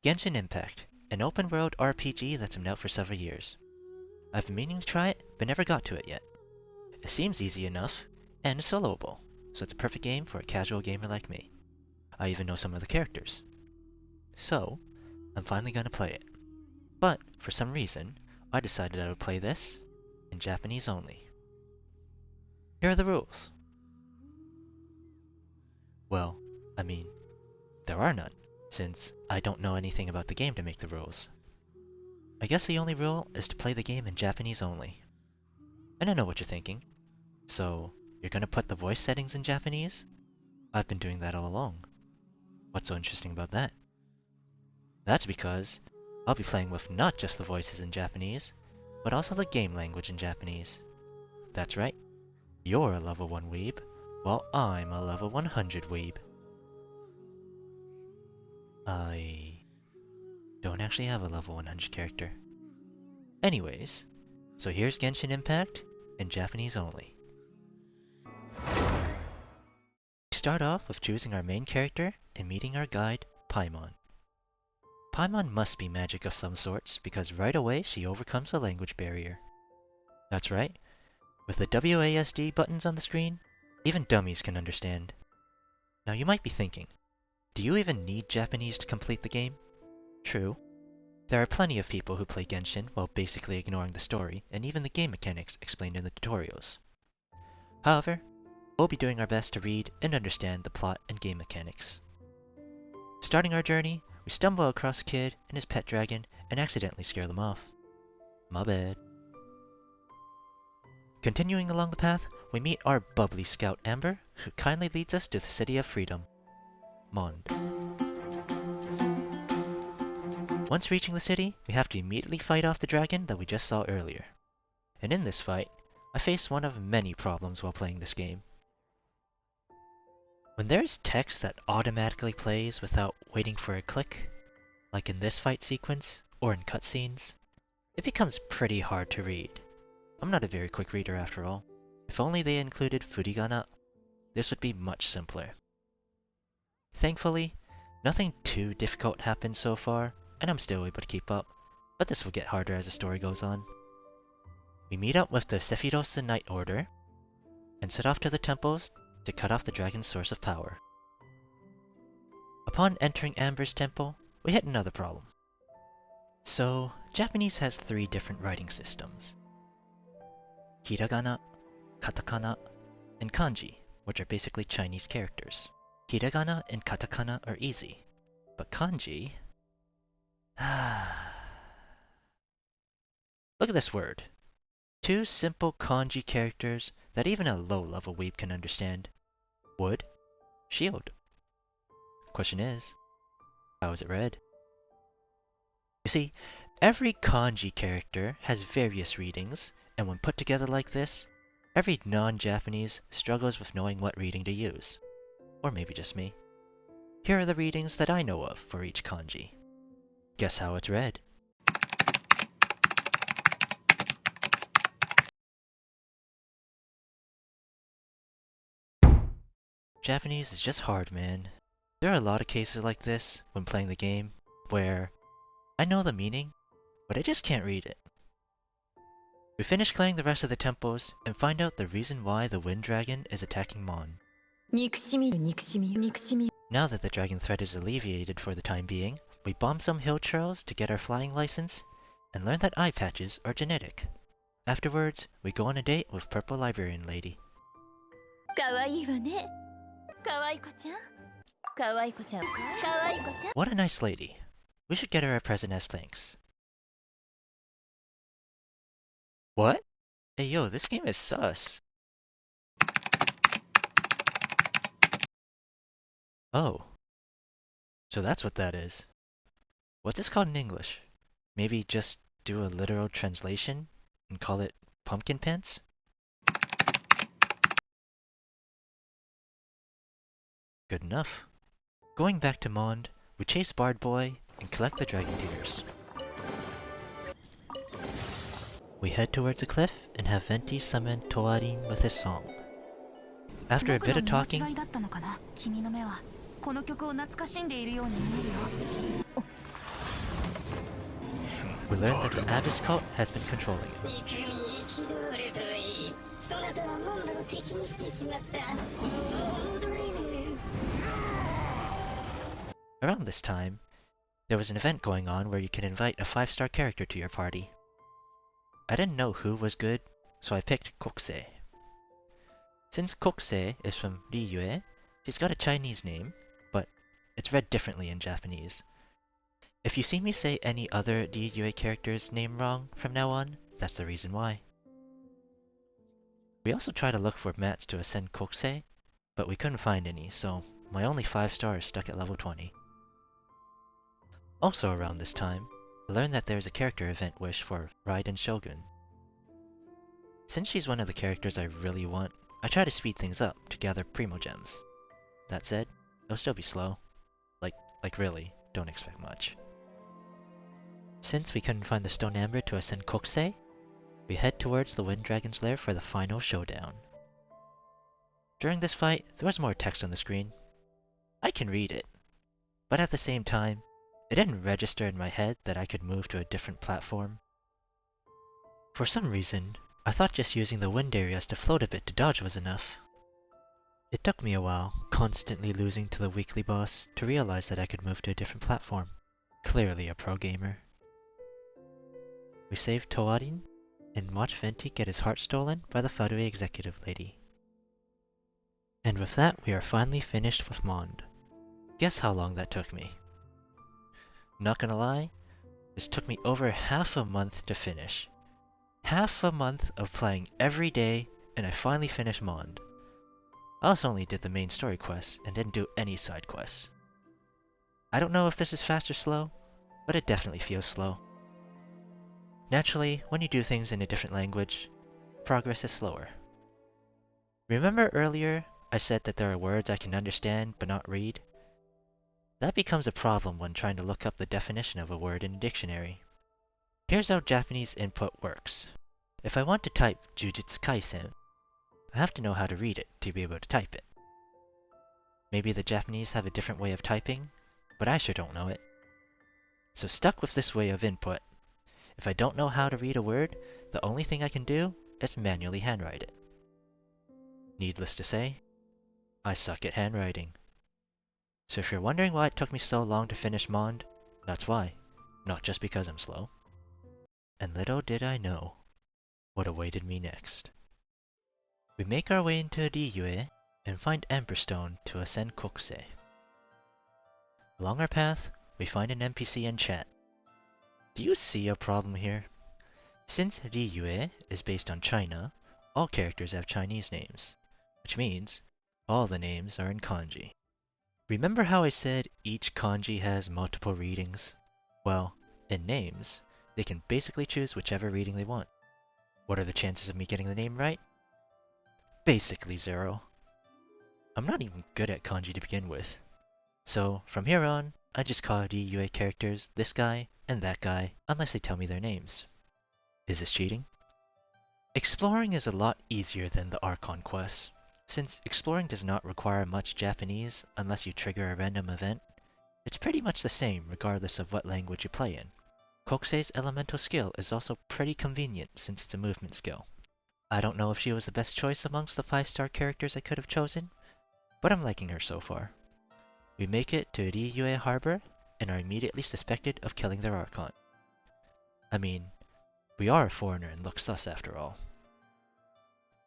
Genshin Impact, an open-world RPG that's been out for several years. I've been meaning to try it, but never got to it yet. It seems easy enough, and it's soloable, so it's a perfect game for a casual gamer like me. I even know some of the characters. So, I'm finally gonna play it. But, for some reason, I decided I would play this in Japanese only. Here are the rules. Well, I mean, there are none, since I don't know anything about the game to make the rules. I guess the only rule is to play the game in Japanese only. And I know what you're thinking. So, you're gonna put the voice settings in Japanese? I've been doing that all along. What's so interesting about that? That's because I'll be playing with not just the voices in Japanese, but also the game language in Japanese. That's right. You're a level 1 weeb, while I'm a level 100 weeb. I don't actually have a level 100 character. Anyways, so here's Genshin Impact in Japanese only. We start off with choosing our main character and meeting our guide, Paimon. Paimon must be magic of some sorts because right away she overcomes the language barrier. That's right, with the WASD buttons on the screen, even dummies can understand. Now you might be thinking, do you even need Japanese to complete the game? True. There are plenty of people who play Genshin while basically ignoring the story and even the game mechanics explained in the tutorials. However, we'll be doing our best to read and understand the plot and game mechanics. Starting our journey, we stumble across a kid and his pet dragon and accidentally scare them off. My bad. Continuing along the path, we meet our bubbly scout Amber, who kindly leads us to the City of Freedom, Mond. Once reaching the city, we have to immediately fight off the dragon that we just saw earlier. And in this fight, I faced one of many problems while playing this game. When there's text that automatically plays without waiting for a click, like in this fight sequence or in cutscenes, it becomes pretty hard to read. I'm not a very quick reader after all. If only they included furigana, this would be much simpler. Thankfully, nothing too difficult happened so far, and I'm still able to keep up, but this will get harder as the story goes on. We meet up with the Sephiroth Knight Order, and set off to the temples to cut off the dragon's source of power. Upon entering Amber's temple, we hit another problem. So, Japanese has 3 different writing systems. Hiragana, katakana, and kanji, which are basically Chinese characters. Hiragana and katakana are easy, but kanji... Look at this word. 2 simple kanji characters that even a low-level weeb can understand. Wood, shield. Question is, how is it read? You see, every kanji character has various readings, and when put together like this, every non-Japanese struggles with knowing what reading to use. Or maybe just me. Here are the readings that I know of for each kanji. Guess how it's read? Japanese is just hard, man. There are a lot of cases like this when playing the game, where I know the meaning, but I just can't read it. We finish clearing the rest of the temples and find out the reason why the Wind Dragon is attacking Mon. Now that the dragon threat is alleviated for the time being, we bomb some hill trails to get our flying license, and learn that eye patches are genetic. Afterwards, we go on a date with Purple Librarian Lady. What a nice lady. We should get her a present as thanks. What? Hey yo, this game is sus. Oh. So that's what that is. What's this called in English? Maybe just do a literal translation and call it pumpkin pants? Good enough. Going back to Mond, we chase Bard Boy and collect the dragon tears. We head towards a cliff and have Venti summon Toarin with his song. After a bit of talking, We learn that the Abyss cult has been controlling him. Around this time, there was an event going on where you can invite a 5-star character to your party. I didn't know who was good, so I picked Kokusei. Since Kokusei is from Riyue, she's got a Chinese name, but it's read differently in Japanese. If you see me say any other Riyue character's name wrong from now on, that's the reason why. We also tried to look for mats to ascend Kokusei, but we couldn't find any, so my only 5-star is stuck at level 20. Also around this time, I learned that there's a character event wish for Raiden Shogun. Since she's one of the characters I really want, I try to speed things up to gather Primo Gems. That said, it'll still be slow. Like really, don't expect much. Since we couldn't find the Stone Amber to ascend Kokusei, we head towards the Wind Dragon's lair for the final showdown. During this fight, there was more text on the screen. I can read it, but at the same time, it didn't register in my head that I could move to a different platform. For some reason, I thought just using the wind areas to float a bit to dodge was enough. It took me a while, constantly losing to the weekly boss, to realize that I could move to a different platform. Clearly a pro gamer. We save Toarin, and watch Venti get his heart stolen by the Furui executive lady. And with that, we are finally finished with Mond. Guess how long that took me? Not gonna lie, this took me over half a month to finish. Half a month of playing every day, and I finally finished Mond. I also only did the main story quests, and didn't do any side quests. I don't know if this is fast or slow, but it definitely feels slow. Naturally, when you do things in a different language, progress is slower. Remember earlier, I said that there are words I can understand but not read? That becomes a problem when trying to look up the definition of a word in a dictionary. Here's how Japanese input works. If I want to type Jujutsu Kaisen, I have to know how to read it to be able to type it. Maybe the Japanese have a different way of typing, but I sure don't know it. So stuck with this way of input. If I don't know how to read a word, the only thing I can do is manually handwrite it. Needless to say, I suck at handwriting. So if you're wondering why it took me so long to finish Mond, that's why. Not just because I'm slow. And little did I know what awaited me next. We make our way into Riyue and find Ember Stone to ascend Kokusei. Along our path, we find an NPC in chat. Do you see a problem here? Since Riyue is based on China, all characters have Chinese names, which means all the names are in kanji. Remember how I said each kanji has multiple readings? Well, in names, they can basically choose whichever reading they want. What are the chances of me getting the name right? Basically 0. I'm not even good at kanji to begin with. So, from here on, I just call Riyue characters this guy and that guy unless they tell me their names. Is this cheating? Exploring is a lot easier than the Archon quests. Since exploring does not require much Japanese unless you trigger a random event, it's pretty much the same regardless of what language you play in. Kokusei's elemental skill is also pretty convenient since it's a movement skill. I don't know if she was the best choice amongst the 5-star characters I could have chosen, but I'm liking her so far. We make it to Riyue Harbor and are immediately suspected of killing their Archon. I mean, we are a foreigner and look sus after all.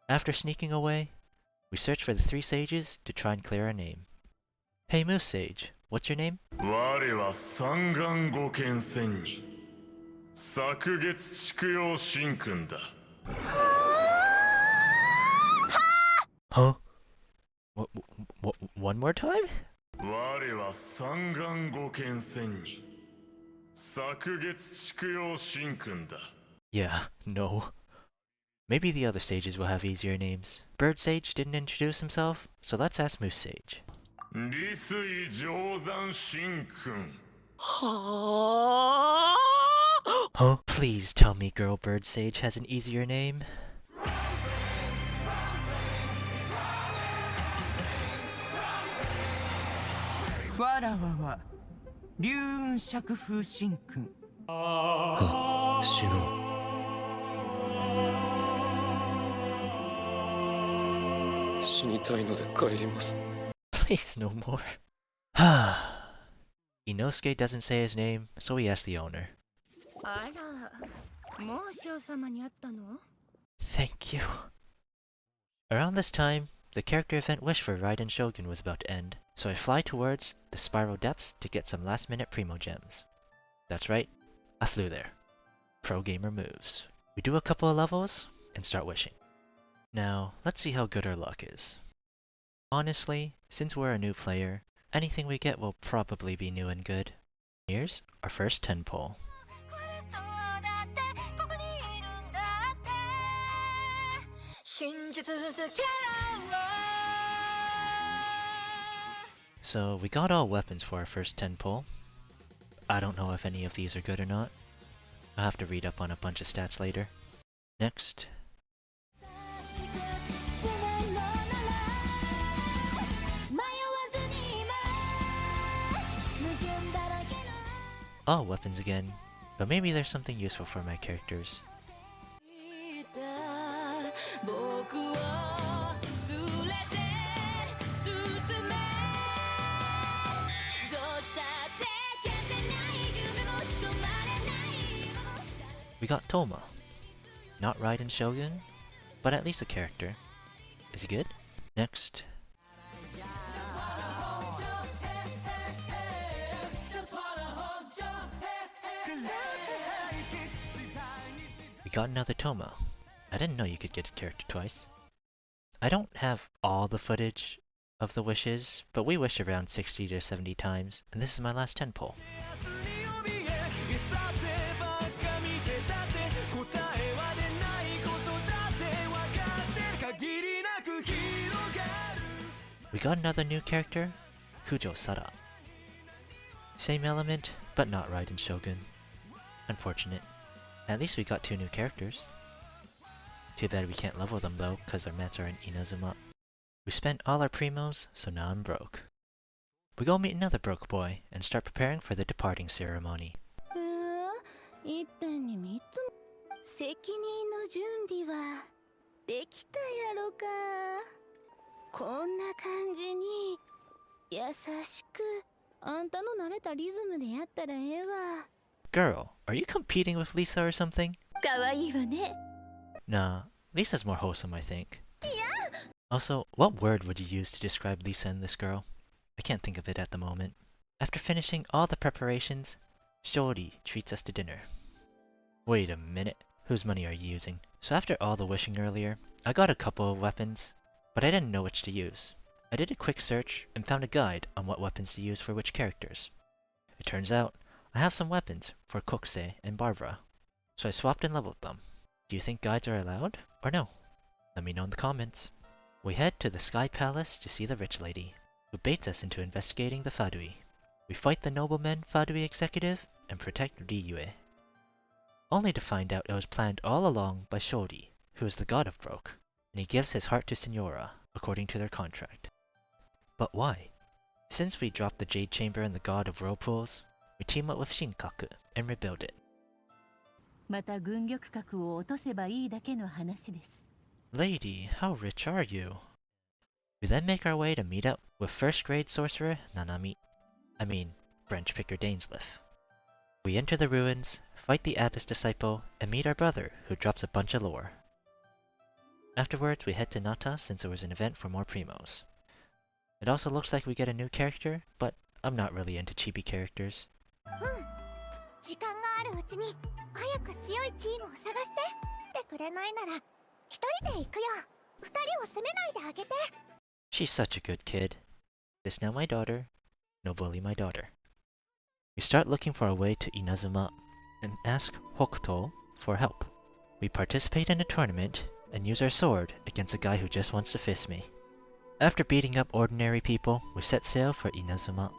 After sneaking away, we search for the 3 sages to try and clear our name. Hey Moose Sage, what's your name? Huh? One more time? Yeah, no. Maybe the other sages will have easier names. Bird Sage didn't introduce himself, so let's ask Moose Sage. Huh? Please tell me Girl Bird Sage has an easier name. あ、死のう。死にたいので帰ります。Please, no more. Inosuke doesn't say his name, so we ask the owner. あら、もう塩様に会ったの？ Thank you. Around this time, the character event Wish for Raiden Shogun was about to end, so I fly towards the Spiral Depths to get some last-minute Primo gems. That's right, I flew there. Pro gamer moves. We do a couple of levels, and start wishing. Now, let's see how good our luck is. Honestly, since we're a new player, anything we get will probably be new and good. Here's our first 10 pull. So we got all weapons for our first 10 pull. I don't know if any of these are good or not. I'll have to read up on a bunch of stats later. Next. All weapons again, but maybe there's something useful for my characters. We got Toma. Not Raiden Shogun, but at least a character. Is he good? Next. We got another Toma. I didn't know you could get a character twice. I don't have all the footage of the wishes, but we wished around 60 to 70 times, and this is my last 10 pull. We got another new character, Kujo Sara. Same element, but not Raiden Shogun. Unfortunate. At least we got 2 new characters. Too bad we can't level them though, cause our mats are in Inazuma. We spent all our primos, so now I'm broke. We go meet another broke boy, and start preparing for the departing ceremony. いっぺんに3つも。責任の準備はできたやろか。こんな感じに優しくあんたの慣れたリズムでやったらええわ。 Girl, are you competing with Lisa or something? かわいいわね。 Nah, Lisa's more wholesome, I think. Also, what word would you use to describe Lisa and this girl? I can't think of it at the moment. After finishing all the preparations, Shori treats us to dinner. Wait a minute, whose money are you using? So after all the wishing earlier, I got a couple of weapons, but I didn't know which to use. I did a quick search and found a guide on what weapons to use for which characters. It turns out, I have some weapons for Kokse and Barbara, so I swapped and leveled them. Do you think guides are allowed, or no? Let me know in the comments. We head to the Sky Palace to see the rich lady, who baits us into investigating the Fadui. We fight the nobleman Fadui executive and protect Riyue. Only to find out it was planned all along by Shori, who is the god of Broke, and he gives his heart to Signora, according to their contract. But why? Since we dropped the Jade Chamber and the god of Whirlpools, we team up with Shinkaku and rebuild it. また軍力格を落とせばいいだけの話です。 Lady, how rich are you? We then make our way to meet up with first grade sorcerer Nanami. Branch Picker Dainsleif. We enter the ruins, fight the Abbess disciple, and meet our brother, who drops a bunch of lore. Afterwards, we head to Nata since there was an event for more primos. It also looks like we get a new character, but I'm not really into chibi characters. 時間があるうちに早く強いチームを探してってくれないなら一人で行くよ。二人を責めないであげて。 She's such a good kid. This now my daughter. No bully my daughter. We start looking for a way to Inazuma and ask Hokuto for help. We participate in a tournament and use our sword against a guy who just wants to fist me. After beating up ordinary people, we set sail for Inazuma.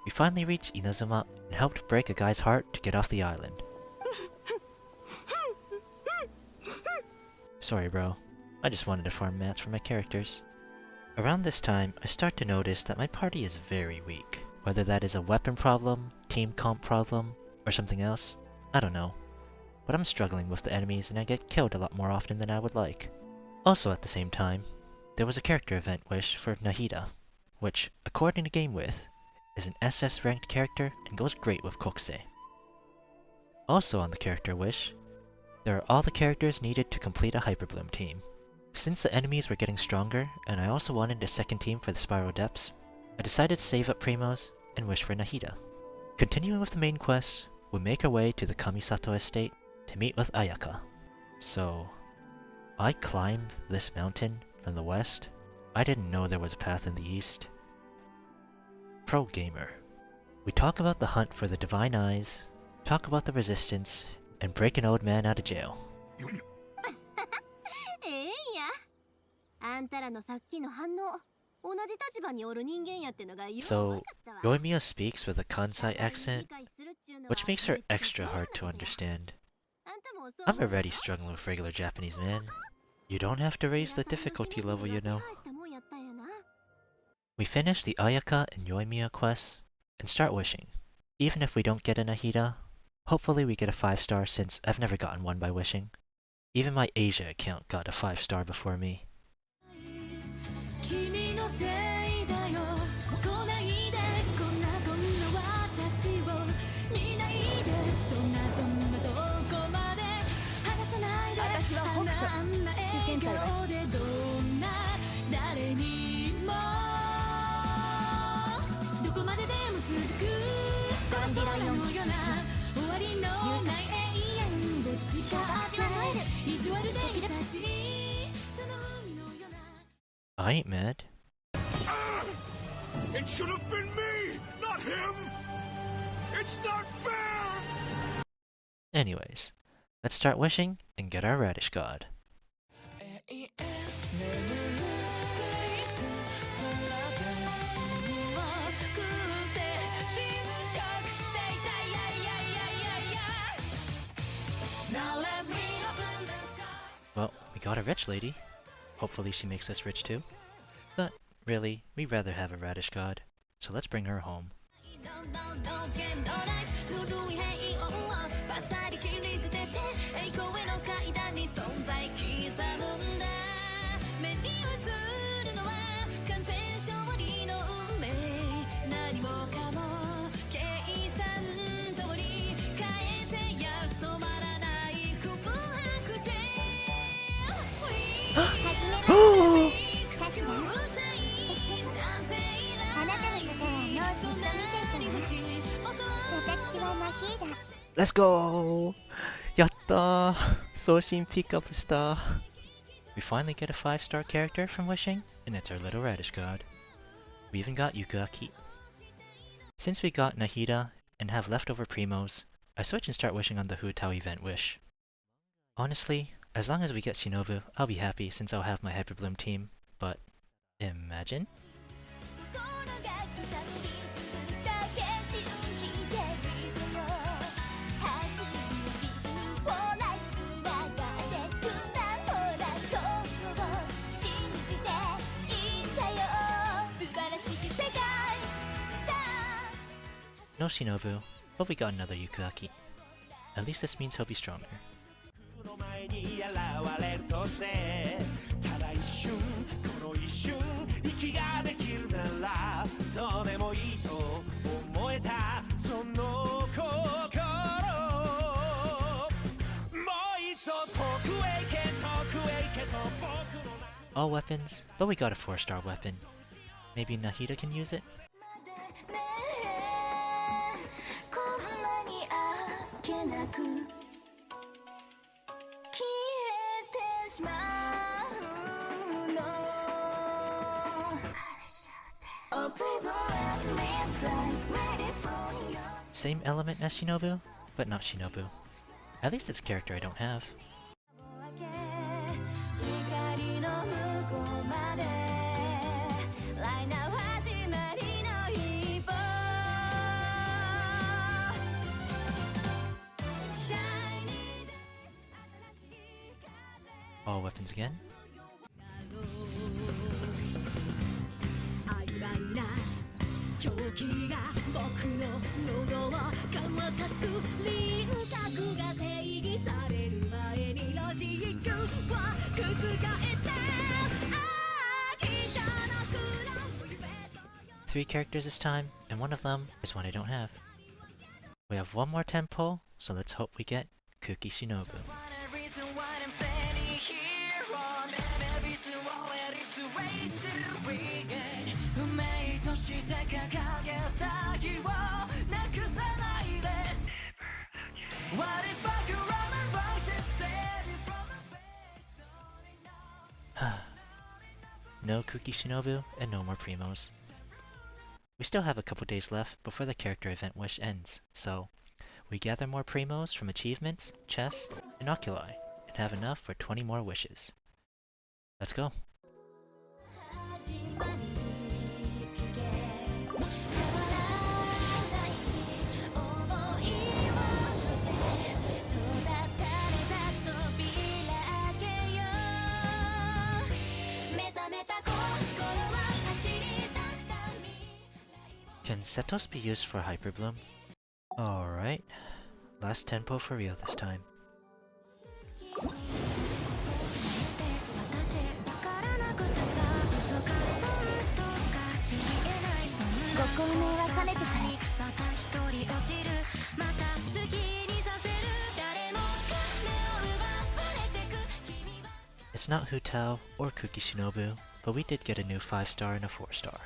We finally reached Inazuma and helped break a guy's heart to get off the island. Sorry bro, I just wanted to farm mats for my characters. Around this time, I start to notice that my party is very weak. Whether that is a weapon problem, team comp problem, or something else. I don't know. But I'm struggling with the enemies and I get killed a lot more often than I would like. Also at the same time, there was a character event wish for Nahida, which, according to GameWith, is an SS ranked character and goes great with Kokse. Also on the character wish, there are all the characters needed to complete a Hyperbloom team. Since the enemies were getting stronger and I also wanted a second team for the Spiral Depths, I decided to save up Primos and wish for Nahida. Continuing with the main quest, we make our way to the Kamisato estate to meet with Ayaka. So, I climbed this mountain from the west. I didn't know there was a path in the east. Pro gamer. We talk about the hunt for the Divine Eyes, talk about the resistance, and break an old man out of jail. ええんや。あんたらのさっきの反応、同じ立場におる人間やってのがよくわか So, ったわ。 Yoimiya speaks with a Kansai accent, which makes her extra hard to understand. あんたもそう I'm already struggling with regular Japanese, man. You don't have to raise the difficulty level, you know. We finish the Ayaka and Yoimiya quests and start wishing. Even if we don't get a Nahida, hopefully we get a 5-star since I've never gotten one by wishing. Even my Asia account got a 5-star before me. 君のせいだよ。来ないでこんな私を見ないで。そんなどこまで離さないで。私は北斗。あんな笑顔でどんな誰にもどこまででも続くこの空のような終わりのない永遠を誓って意地悪で優しいその海のような I ain't mad. It should have been me, not him! It's not fair! Anyways, let's start wishing and get our Radish God. Well, we got a rich lady. Hopefully she makes us rich too. But really, we'd rather have a Radish God, so let's bring her home. Let's go! Yatta! Soshin pick up a star. We finally get a 5-star character from wishing, and it's our little Radish God. We even got Yukuaki. Since we got Nahida and have leftover Primos, I switch and start wishing on the Hutao event wish. Honestly, as long as we get Shinobu, I'll be happy since I'll have my Hyperbloom team, but imagine? No Shinobu, but we got another Yukuaki. At least this means he'll be stronger. All weapons, but we got a 4-star weapon. Maybe Nahida can use it? Same element as Shinobu, but not Shinobu. At least it's a character I don't have. All weapons again. 気が僕の喉を乾かす輪郭が定義される前にロジックは覆って秋じゃなくなる 3 characters this time, and one of them is one I don't have. We have one more tempo, so let's hope we get Kuki Shinobu. No Kuki Shinobu and no more primos. We still have a couple days left before the character event wish ends, so we gather more primos from achievements, chests, and oculi, and have enough for 20 more wishes. Let's go. Can Setos be used for Hyper Bloom? Alright, last tempo for Riyue this time. ご公明はかねてから It's not Hu Tao or Kuki Shinobu, but we did get a new 5-star and a 4-star.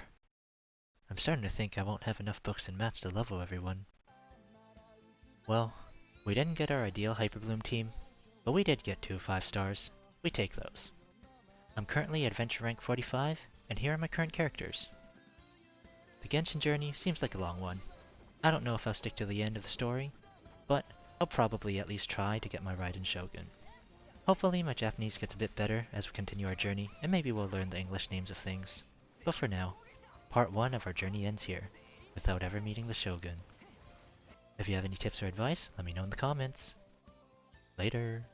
I'm starting to think I won't have enough books and mats to level everyone. Well, we didn't get our ideal Hyperbloom team, but we did get 2 5-stars. We take those. I'm currently at Adventure Rank 45, and here are my current characters. The Genshin journey seems like a long one. I don't know if I'll stick to the end of the story, but I'll probably at least try to get my Raiden Shogun. Hopefully my Japanese gets a bit better as we continue our journey, and maybe we'll learn the English names of things. But for now, part 1 of our journey ends here, without ever meeting the Shogun. If you have any tips or advice, let me know in the comments. Later!